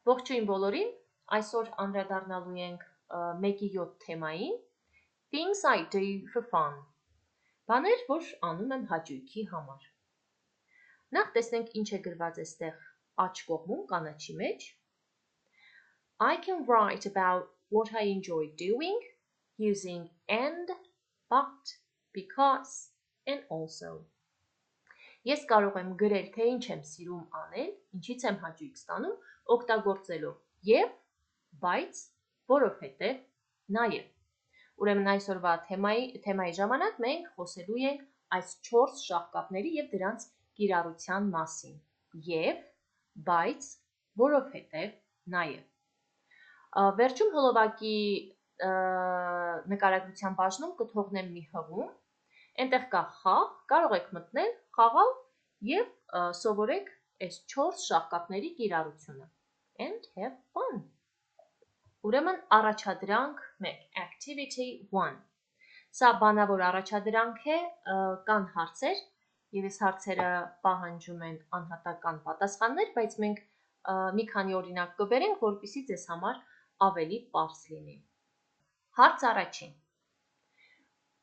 Ողջույն բոլորին, այսօր անդրադառնալու ենք 1-7 թեմային Things I do for fun. Բաներ, որ անում եմ հաճույքի համար։ Նախ տեսնենք ինչ է գրված այստեղ աջ կողմում կանաչի մեջ. I can write about what I enjoy doing using and, but, because, and also. Ես կարող եմ գրել, թե ինչ եմ սիրում անել, ինչից եմ հաճույք ստանում, օգտագործելով եւ, բայց, որովհետեւ, նաեւ։ Ուրեմն այսօրվա թեմայի ժամանակ մենք խոսելու ենք այս 4 շաղկապների եւ դրանց կիրառության մասին։ Եվ, բայց, որովհետեւ, նաեւ։ Վերջում հոլովակի նկարագրության բաժնում կթողնեմ մի հղում, այնտեղ կա խաղ, կարող եք մտնել, խաղալ եւ սովորեք այս 4 շաղկապների կիրառությունը and have fun. Ուրեմն առաջադրանք 1, activity 1. Սա բանավոր առաջադրանք է, կան հարցեր եւ այս հարցերը պահանջում են անհատական պատասխաններ, բայց մենք մի քանի օրինակ կբերենք, որպեսզի ձեզ համար ավելի պարզ լինի։ Հարց առաջին.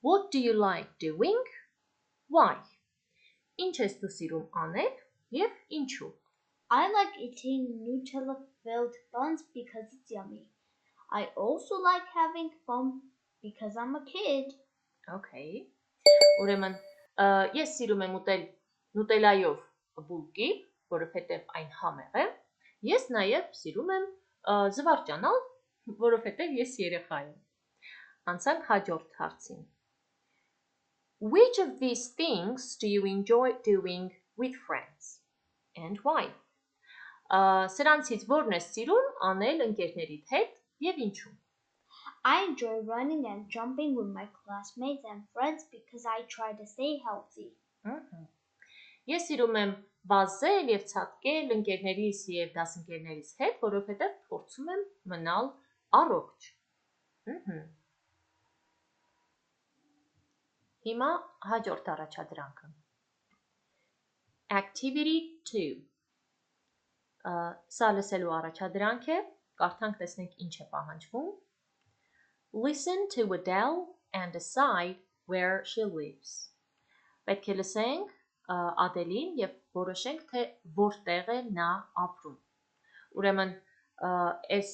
What do you like doing? Why? Ինչ ես դու սիրում անել եւ ինչու? I like eating Nutella-filled buns because it's yummy. I also like having fun because I'm a kid. Okay. Ուրեմն ես սիրում եմ ուտել նուտելայով բուլկի, որովհետեւ այն համեղ է։ Ես նաեւ սիրում եմ զվարճանալ, որովհետեւ ես երեխա եմ։ Անցանք հաջորդ հարցին. Which of these things do you enjoy doing with friends? And why? Սրանցից որն ես սիրում անել ընկերներիդ հետ եւ ինչու? I enjoy running and jumping with my classmates and friends because I try to stay healthy. Ես սիրում եմ վազել եւ ցատկել ընկերներիս եւ դասընկերներիս հետ, որովհետեւ փորձում եմ մնալ առողջ։ Հիմա հաջորդ առաջադրանքը։ Activity 2. Սա լսելու առաջադրանք է, կարդանք տեսնենք ինչ է պահանջվում։ Listen to Adele and decide where she lives. Պետք է լսենք Ադելին եւ որոշենք, թե որտեղ է նա ապրում։ Ուրեմն այս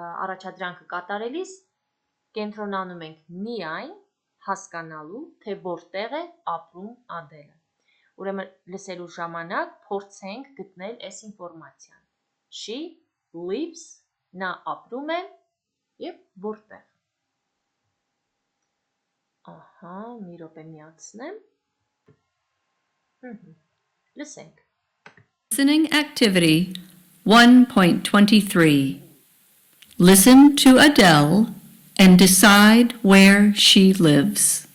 առաջադրանքը կատարելիս կենտրոնանում ենք միայն հասկանալու, թե որտեղ է ապրում Ադելը։ Ուրեմն լսելու ժամանակ փորձենք գտնել այս ինֆորմացիան։ She lives, նա ապրում է եւ որտեղ։ Ահա, մի րոպե միացնեմ։ Listen. Listening activity 1.23. Listen to Adele and decide where she lives.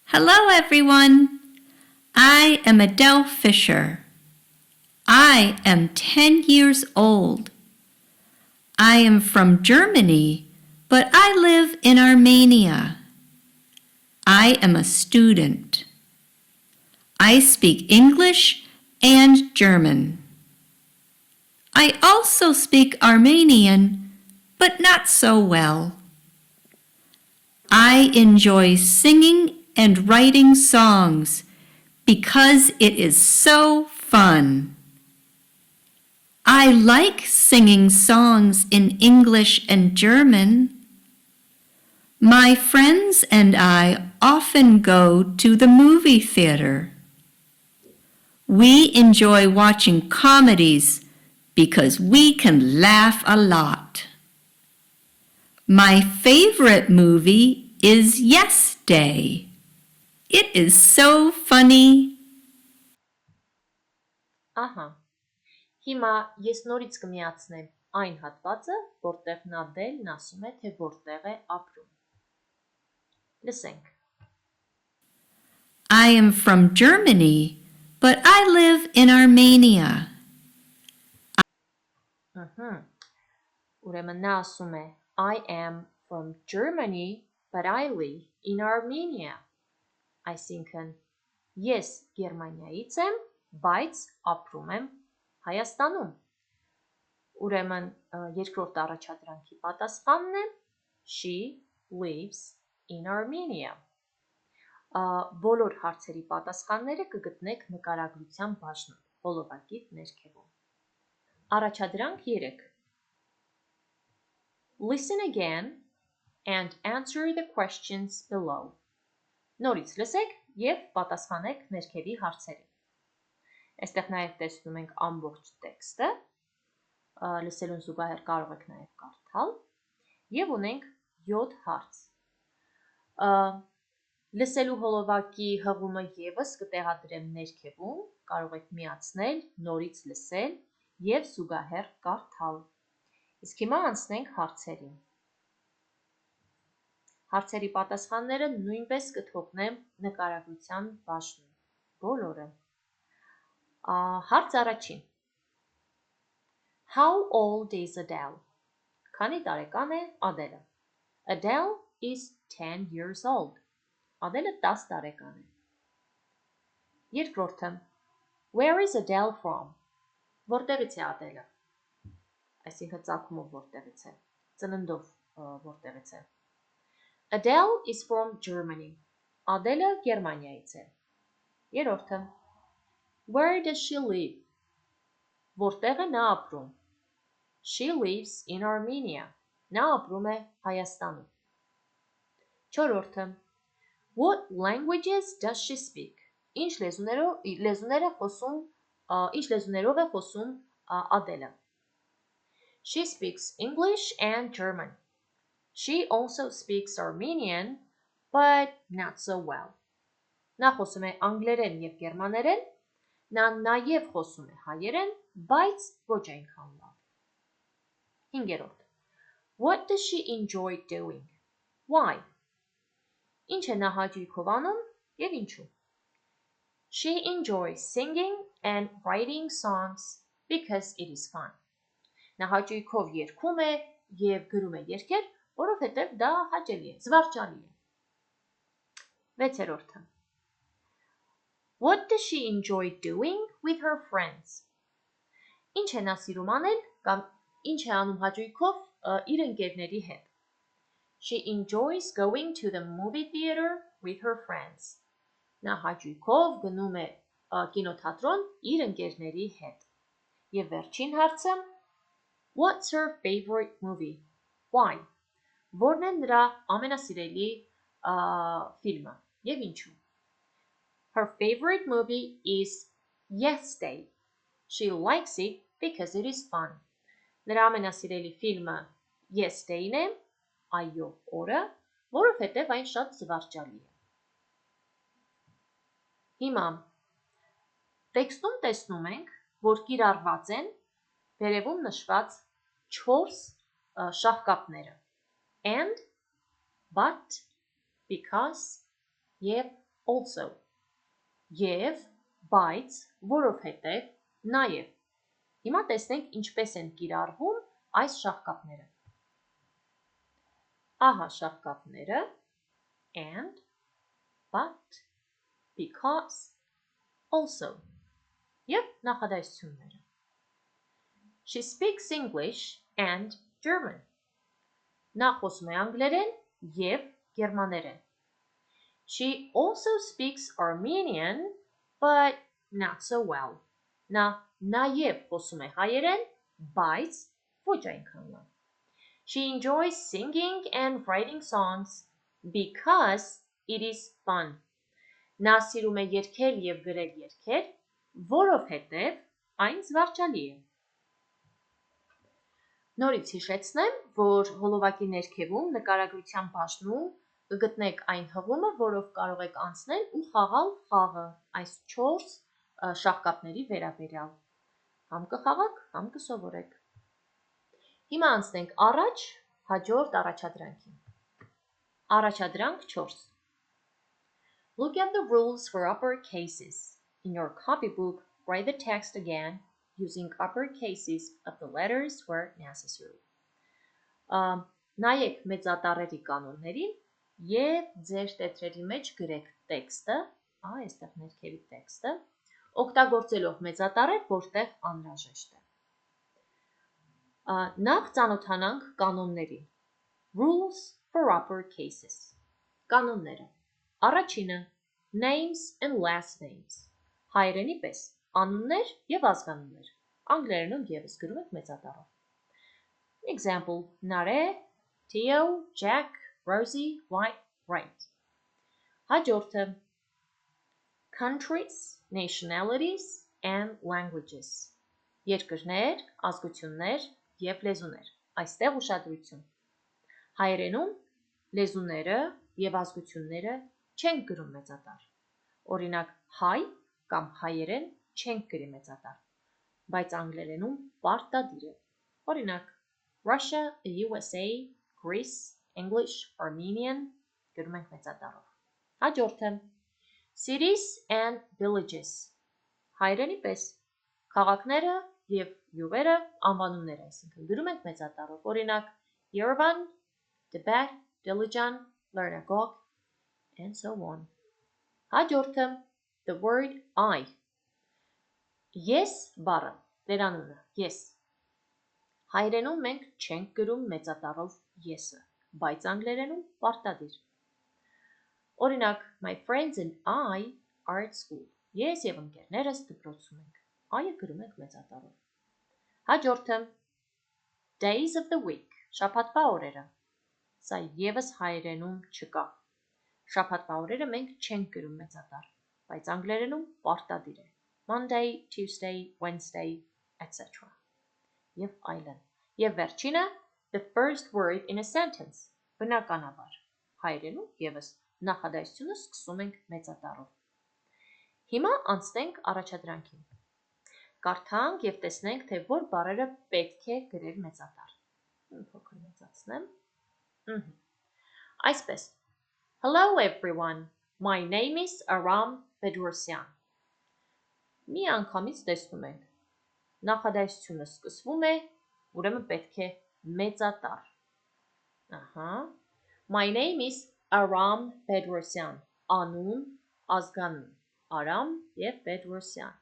Hello, everyone. I am Adele Fisher. I am 10 years old. I am from Germany, but I live in Armenia. I am a student. I speak English and German. I also speak Armenian, but not so well. I enjoy singing and writing songs because it is so fun. I like singing songs in English and German. My friends and I often go to the movie theater. We enjoy watching comedies because we can laugh a lot. My favorite movie is Yes Day. It is so funny. Ահա։ Հիմա ես նորից կմիացնեմ այն հատվածը, որտեղ Նադելն ասում է, թե որտեղ է ապրում։ Լսենք։ I am from Germany, but I live in Armenia. Ուրեմն նա ասում է I am from Germany, but I live in Armenia. Այսինքն ես Գերմանիայից եմ, բայց ապրում եմ Հայաստանում։ Ուրեմն երկրորդ առաջադրանքի պատասխանն է She lives in Armenia։ Բոլոր հարցերի պատասխանները կգտնեք նկարագրության բաժնում, հոլովակի ներքևում։ Առաջադրանք 3. Listen again and answer the questions below։ Նորից լսեք և պատասխանեք ներքևի հարցերին։ Այստեղ նաև տեսնում ենք ամբողջ տեքստը, լսելուն զուգահեռ կարող եք նաև կարդալ, և ունենք 7 հարց։ Լսելու հոլովակի հղումը ևս կտեղադրեմ ներքևում, կարող եք միացնել, նորից լսել և զուգահեռ կարդալ։ Իսկ հիմա անցնենք հարցերին։ Հարցերի պատասխանները նույնպես կթողնեմ նկարագրության բաժնում, բոլորը։ Հարց առաջին. How old is Adele? Քանի տարեկան է Adele-ը? Adele is 10 years old. Adele 10 տարեկան է։ Երկրորդը. Where is Adele from? Որտեղից է Adele-ը? Այսինքն ծագումով որտեղից է, ծննդով որտեղից է։ Adele is from Germany. Adele-ը Գերմանիայից է։ Երրորդը. Where does she live? Որտեղ է նա ապրում? She lives in Armenia. Նա ապրում է Հայաստանում։ Չորրորդը. What languages does she speak? Ինչ լեզուներով է խոսում Adele-ը? She speaks English and German. She also speaks Armenian, but not so well. Նա խոսում է անգլերեն և գերմաներեն, նա նաև խոսում է հայերեն, բայց ոչ այնքան լավ։ Հինգերորդ. What does she enjoy doing? Why? Ինչ է նա հաճույքով անում և ինչու։ She enjoys singing and writing songs because it is fun. Նա հաճույքով երգում է և գրում է երգեր, որովհետև դա հաճելի է, զվարճալի է։ Վեցերորդը. What does she enjoy doing with her friends? Ինչ է նա սիրում անել կամ ինչ է անում հաճույքով իր ընկերների հետ։ She enjoys going to the movie theater with her friends. Նա հաճույքով գնում է կինոթատրոն իր ընկերների հետ։ Եվ վերջին հարցը. What's her favorite movie? Why? Որն է նրա ամենասիրելի ֆիլմը և ինչու։ Her favorite movie is Yes Day. She likes it because it is fun. Նրա ամենասիրելի ֆիլմը Yes Day-ն է, այո օրը, որովհետև այն շատ զվարճալի է։ Հիմա տեքստում տեսնում ենք, որ կիրառված են վերևում նշված 4 շաղկապները and, but, because և also և բայց, որովհետև, նաև։ Հիմա տեսնենք ինչպես են կիրառվում այս շաղկապները։ Ահա շաղկապները and, but, because, also և նախադասությունները։ She speaks English and German. Նա խոսում է անգլերեն և գերմաներեն։ She also speaks Armenian, but not so well. Նա նաև խոսում է հայերեն, բայց ոչ այնքան լավ։ She enjoys singing and writing songs because it is fun. Նա սիրում է երգել և գրել երգեր, որովհետև այն զվարճալի է։ Նորից հիշեցնեմ, որ հոլովակի ներքևում նկարագրության բաժնում կգտնեք այն հղումը, որով կարող եք անցնել ու խաղալ խաղը այս 4 շաղկապների վերաբերյալ։ Համ կխաղաք, համ կսովորեք։ Հիմա անցնենք առաջ հաջորդ առաջադրանքին։ Առաջադրանք 4. Look at the rules for upper cases. In your copybook, write the text again using upper cases of the letters where necessary. Նայեք մեծատառերի կանոններին և ձեր տետրերի մեջ գրեք տեքստը, այստեղ ներքևի տեքստը, օգտագործելով մեծատառեր, որտեղ անհրաժեշտ է։ Նախ ծանոթանանք կանոններին։ Rules for upper cases. Կանոնները։ Առաջինը names and last names. Հայերենի պես անուններ եւ ազգանուններ։ Անգլերենում եւս գրում ենք մեծատառով։ Example. Nare, Theo, Jack, Rosie, White, Right. Հաջորդը countries, nationalities and languages. Երկրներ, ազգություններ եւ լեզուներ։ Այստեղ ուշադրություն։ Հայերենում լեզուները եւ ազգությունները չեն գրում մեծատառ։ Օրինակ հայ կամ հայերեն չեն գրի մեծատառ, բայց անգլերենում պարտադիր է։ Օրինակ Russia, the USA, Greece, English, Armenian գրում ենք մեծատառով։ Հաջորդը cities and villages. Հայերենի պես քաղաքները եւ յուղերը անվանումներ, այսինքն գրում ենք մեծատառով։ Օրինակ Yerevan, Tibet, Dilijan, Lernagoc, and so on. Հաջորդը the word I. Ես բառը, դերանունը, ես։ Հայերենում մենք չենք գրում մեծատառով եսը, բայց անգլերենում պարտադիր։ Օրինակ, my friends and I are at school. Ես եւ ընկերներս դպրոցում ենք։ I-ը գրում ենք մեծատառով։ Հաջորդը days of the week. Շաբաթվա օրերը։ Սա եւս հայերենում չկա։ Շաբաթվա օրերը մենք չենք գրում մեծատառ, բայց անգլերենում պարտադիր է։ Monday, Tuesday, Wednesday, etc. Եվ այլն։ Եվ վերջինը the first word in a sentence. Բնականաբար։ Հայերենում եւս նախադասությունը սկսում ենք մեծատառով։ Հիմա անցնենք առաջադրանքին։ Կարդանք եւ տեսնենք, թե որ բառերը պետք է գրել մեծատառ։ Փոքր մեծացնեմ։ Այսպես. Hello everyone. My name is Aram Bedrosyan. Մի անգամից տեսնում ենք։ Նախադասությունը սկսվում է, ուրեմն պետք է մեծատառ։ My name is Aram Bedrosyan. Անուն, ազգանուն, Aram եւ Bedrosyan։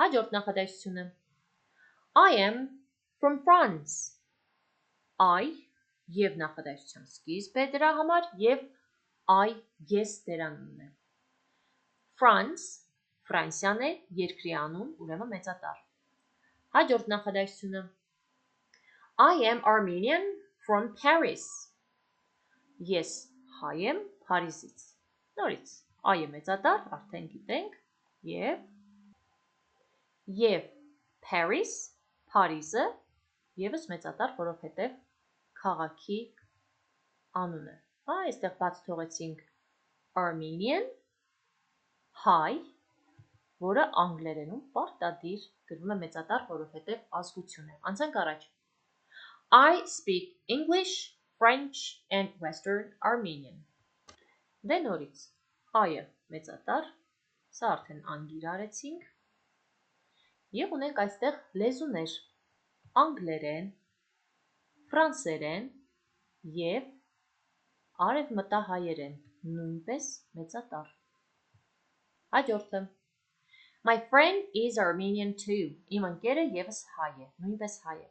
Հաջորդ նախադասությունը I am from France. I եւ նախադասության սկիզբ է դրա համար եւ I ես դերանունն է։ France Ֆրանսիան է, երկրի անուն, ուրեմն մեծատառ։ Հաջորդ նախադասությունը I am Armenian from Paris. Ես հայ եմ Փարիզից։ Նորից I-ը մեծատառ, արդեն գիտենք, եւ Paris, Փարիզը եւս մեծատառ, որովհետեւ քաղաքի անունը։ Այստեղ բաց թողեցինք Armenian, հայ, որը անգլերենում պարտադիր գրվում է մեծատառ, որովհետեւ ազգություն է։ Անցանք առաջ։ I speak English, French and Western Armenian. Դե նորից I-ը մեծատառ, սա արդեն անգիր արեցինք։ Եվ ունենք այստեղ լեզուներ. անգլերեն, ֆրանսերեն եւ արևմտահայերեն, նույնպես մեծատառ։ Հաջորդը My friend is Armenian too. Իմ ընկերը եւս հայ է, նույնպես հայ է։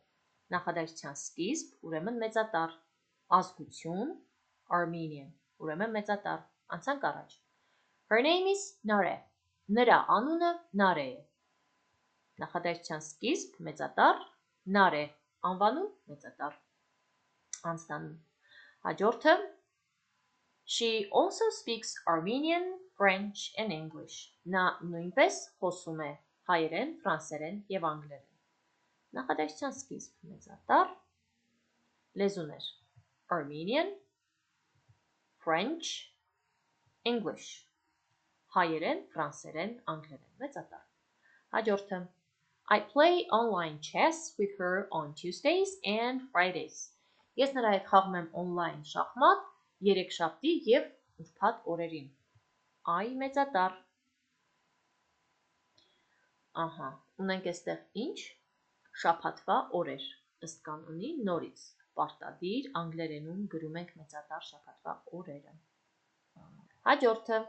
Նախադասության սկիզբ, ուրեմն մեծատառ, ազգություն, Armenian, ուրեմն մեծատառ։ Անցանք առաջ։ Her name is Nare. Նրա անունը Նարե է։ Նախադասության սկիզբ մեծատառ, Նարե, անվանում մեծատառ։ Անցնանում։ Հաջորդը She also speaks Armenian, French and English. Նա նույնպես խոսում է հայերեն, ֆրանսերեն եւ անգլերեն։ Նախադասության սկիզբ մեծատառ, լեզուներ Armenian, French, English, հայերեն, ֆրանսերեն, անգլերեն, մեծատառ։ Հաջորդը I play online chess with her on Tuesdays and Fridays. Ես նրա հետ խաղում եմ on-line շախմատ երեքշաբթի եւ ուրբաթ օրերին։ I մեծատառ։ Ունենք այստեղ ինչ? Շաբաթվա օրեր։ Ըստ կանոնի նորից պարտադիր անգլերենում գրում ենք մեծատառ շաբաթվա օրերը։ Հաջորդը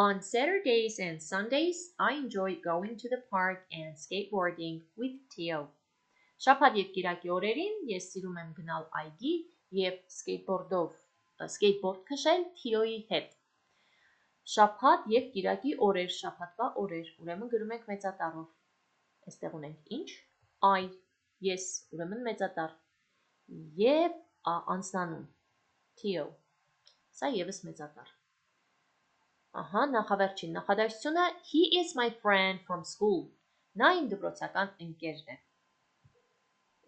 On Saturdays and Sundays, I enjoy going to the park and skateboarding with Theo. Շաբաթ եւ կիրակի օրերին ես սիրում եմ գնալ այգի եւ սկեյթբորդ քշել Թիոյի հետ։ Շաբաթ եւ կիրակի օրեր, շաբաթվա օրեր, ուրեմն գրում ենք մեծատառով։ Այստեղ ունենք ինչ? I, ես, ուրեմն մեծատառ։ Եվ անձնանուն, Theo, սա եւս մեծատառ։ Ահա, նախավերջին նախադասությունը He is my friend from school. Նա իմ դպրոցական ընկերն է։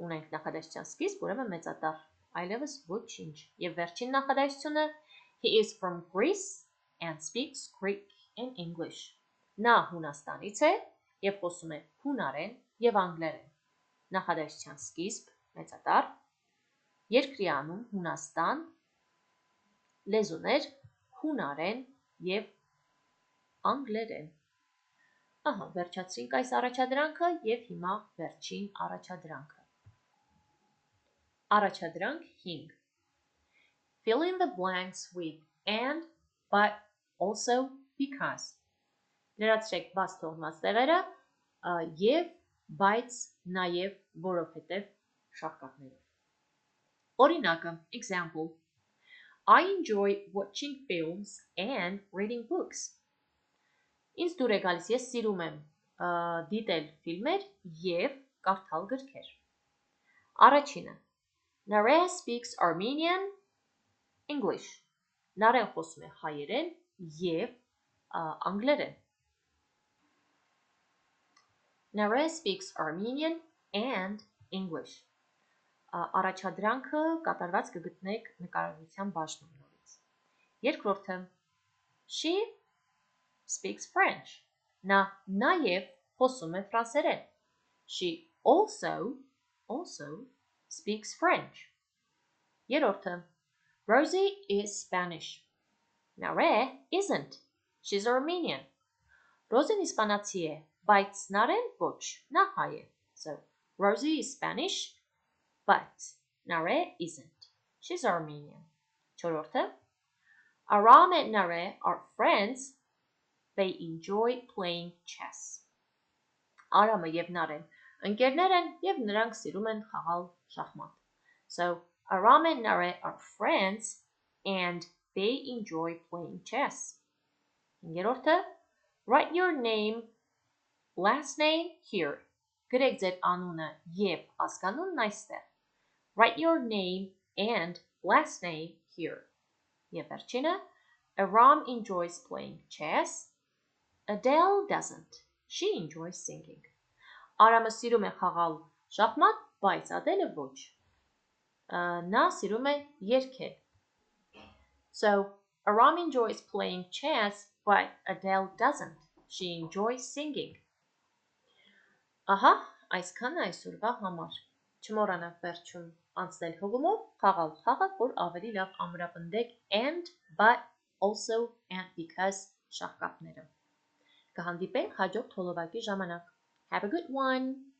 Ունենք նախադասության սկիզբ, ուրեմն մեծատառ, այլևս ոչինչ։ Եվ վերջին նախադասությունը He is from Greece and speaks Greek and English. Նա Հունաստանից է եւ խոսում է հունարեն եւ անգլերեն։ Նախադասության սկիզբ, մեծատառ, երկրի անուն Հունաստան, լեզուներ հունարեն եւ անգլերեն։ Ահա, վերջացրինք այս առաջադրանքը եւ հիմա վերջին առաջադրանքը։ Առաջադրանք 5. Fill in the blanks with and, but, also, because. Լրացրեք բաց թողնված տեղերը եւ բայց նաեւ որովհետեւ շաղկապներով։ Օրինակը, example. I enjoy watching films and reading books. Ինձ դուր է գալիս, ես սիրում եմ դիտել ֆիլմեր եւ կարդալ գրքեր։ Առաջինը. Nare speaks Armenian, English. Նարեն խոսում է հայերեն եւ անգլերեն։ Nare speaks Armenian and English. Առաջադրանքը կատարված կգտնեք նկարագրության բաժնում նորից։ Երկրորդը. She speaks French. Նա նաև խոսում է ֆրանսերեն։ She also speaks French. Երրորդը. Rosie is Spanish. Nare isn't. She's Armenian. Rosie իսպանացի է, բայց Նարեն ոչ, նա հայ է։ So, Rosie is Spanish, but Nare isn't. She's Armenian. Չորրորդը. Aram and Nare are friends. They enjoy playing chess. Արամը եւ Նարեն ընկերներ են եւ նրանք սիրում են խաղալ շախմատ. So, Aram and Nare are friends and they enjoy playing chess. Երրորդը. Write your name, last name here. Գրեք ձեր անունը եւ ազգանունն այստեղ. Write your name and last name here. Եվ վերջինը. Aram enjoys playing chess. Adele doesn't. She enjoys singing. Արամը սիրում է խաղալ շախմատ, բայց Adele-ը ոչ. Նա սիրում է երգել. So, Aram enjoys playing chess, but Adele doesn't. She enjoys singing. Ահա, այսքան այսօրվա համար։ Չմոռանաք վերջում անցնել հողումով, խաղալ խաղը, որ ավելի լավ ամրապնդեք and, but, also, and because շաղկապները։ Կհանդիպենք հաջորդ հոլովակի ժամանակ։ Have a good one!